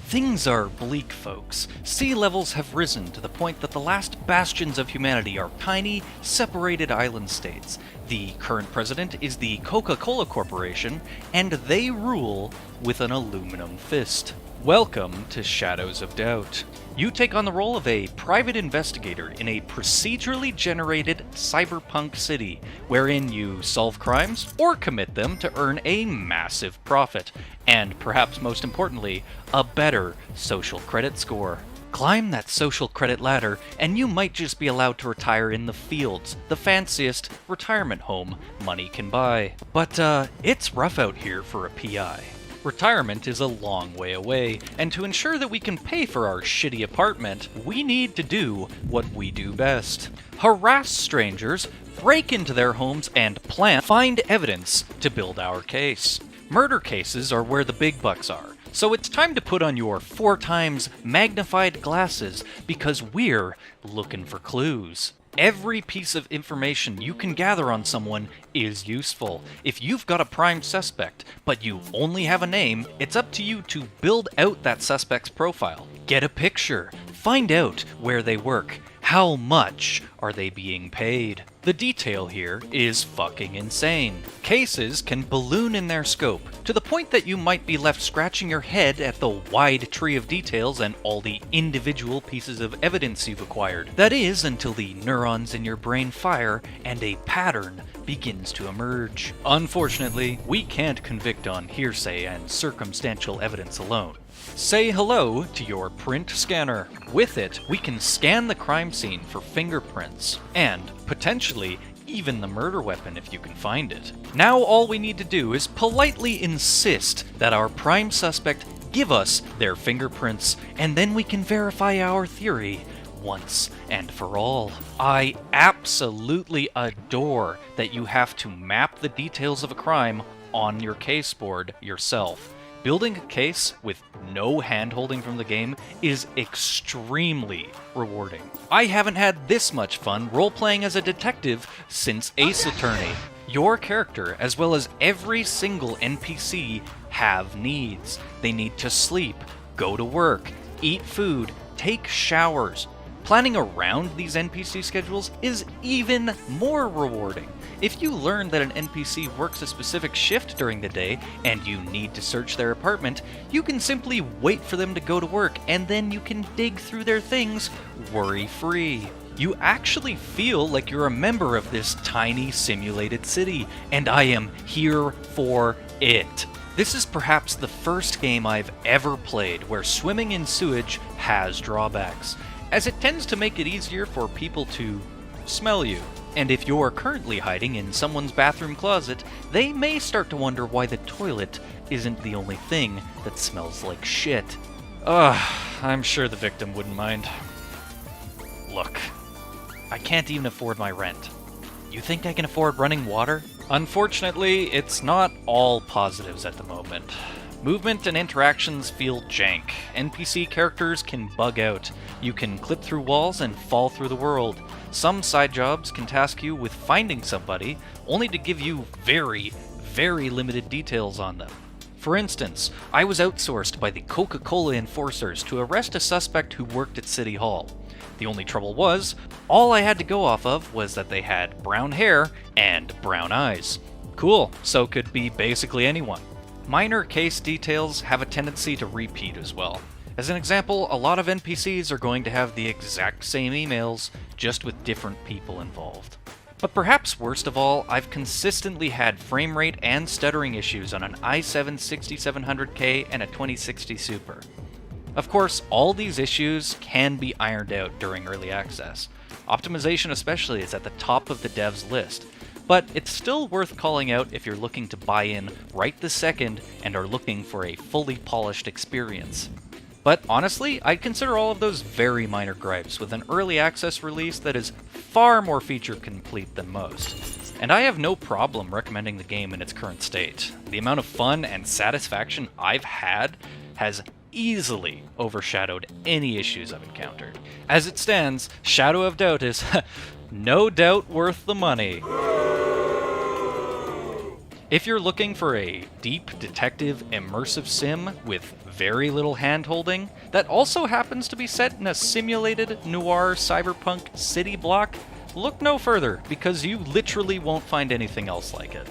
Things are bleak, folks. Sea levels have risen to the point that the last bastions of humanity are tiny, separated island states. The current president is the Coca-Cola Corporation, and they rule with an aluminum fist. Welcome to Shadows of Doubt. You take on the role of a private investigator in a procedurally generated cyberpunk city, wherein you solve crimes or commit them to earn a massive profit, and perhaps most importantly, a better social credit score. Climb that social credit ladder, and you might just be allowed to retire in the fields, the fanciest retirement home money can buy. But it's rough out here for a PI. Retirement is a long way away, and to ensure that we can pay for our shitty apartment, we need to do what we do best. Harass strangers, break into their homes, and find evidence to build our case. Murder cases are where the big bucks are, so it's time to put on your 4 times magnified glasses because we're looking for clues. Every piece of information you can gather on someone is useful. If you've got a prime suspect, but you only have a name, it's up to you to build out that suspect's profile. Get a picture. Find out where they work. How much are they being paid? The detail here is fucking insane. Cases can balloon in their scope, to the point that you might be left scratching your head at the wide tree of details and all the individual pieces of evidence you've acquired. That is, until the neurons in your brain fire and a pattern begins to emerge. Unfortunately, we can't convict on hearsay and circumstantial evidence alone. Say hello to your print scanner. With it, we can scan the crime scene for fingerprints, and potentially even the murder weapon if you can find it. Now all we need to do is politely insist that our prime suspect give us their fingerprints, and then we can verify our theory once and for all. I absolutely adore that you have to map the details of a crime on your case board yourself. Building a case with no hand-holding from the game is extremely rewarding. I haven't had this much fun role-playing as a detective since Ace Attorney. Your character, as well as every single NPC, have needs. They need to sleep, go to work, eat food, take showers. Planning around these NPC schedules is even more rewarding. If you learn that an NPC works a specific shift during the day and you need to search their apartment, you can simply wait for them to go to work and then you can dig through their things worry-free. You actually feel like you're a member of this tiny simulated city, and I am here for it. This is perhaps the first game I've ever played where swimming in sewage has drawbacks, as it tends to make it easier for people to smell you. And if you're currently hiding in someone's bathroom closet, they may start to wonder why the toilet isn't the only thing that smells like shit. I'm sure the victim wouldn't mind. Look, I can't even afford my rent. You think I can afford running water? Unfortunately, it's not all positives at the moment. Movement and interactions feel jank. NPC characters can bug out. You can clip through walls and fall through the world. Some side jobs can task you with finding somebody, only to give you very, very limited details on them. For instance, I was outsourced by the Coca-Cola enforcers to arrest a suspect who worked at City Hall. The only trouble was, all I had to go off of was that they had brown hair and brown eyes. Cool, so could be basically anyone. Minor case details have a tendency to repeat as well. As an example, a lot of NPCs are going to have the exact same emails, just with different people involved. But perhaps worst of all, I've consistently had frame rate and stuttering issues on an i7-6700K and a 2060 Super. Of course, all these issues can be ironed out during early access. Optimization especially is at the top of the devs list, but it's still worth calling out if you're looking to buy in right this second and are looking for a fully polished experience. But honestly, I'd consider all of those very minor gripes with an early access release that is far more feature complete than most. And I have no problem recommending the game in its current state. The amount of fun and satisfaction I've had has easily overshadowed any issues I've encountered. As it stands, Shadow of Doubt is no doubt worth the money. If you're looking for a deep detective immersive sim with very little hand-holding, that also happens to be set in a simulated noir cyberpunk city block, look no further, because you literally won't find anything else like it.